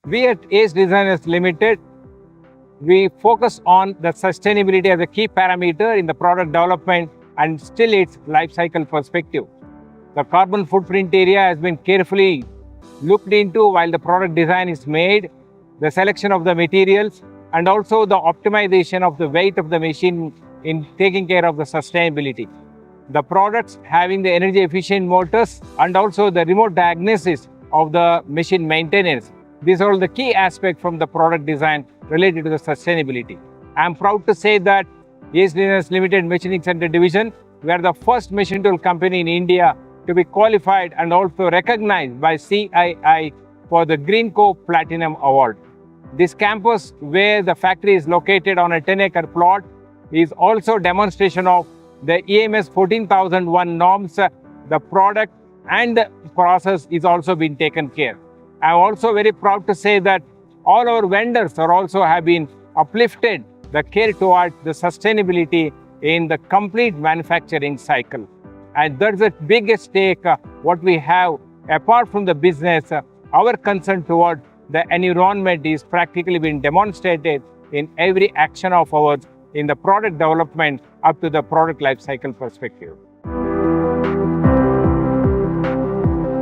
We at Ace Designers Limited, we focus on the sustainability as a key parameter in the product development and still its life cycle perspective. The carbon footprint area has been carefully looked into while the product design is made, the selection of the materials, and also the optimization of the weight of the machine in taking care of the sustainability. The products having the energy efficient motors and also the remote diagnosis of the machine maintenance. These are all the key aspects from the product design related to the sustainability. I am proud to say that Ace Designers Limited Machining Center Division, we are the first machine tool company in India to be qualified and also recognized by CII for the Greenco Platinum Award. This campus, where the factory is located on a 10-acre plot, is also demonstration of the EMS 14001 norms. The product and the process is also being taken care. I am also very proud to say that all our vendors are also have been uplifted the care towards the sustainability in the complete manufacturing cycle. And that's the biggest stake what we have apart from the business. Our concern toward the environment is practically being demonstrated in every action of ours in the product development up to the product life cycle perspective.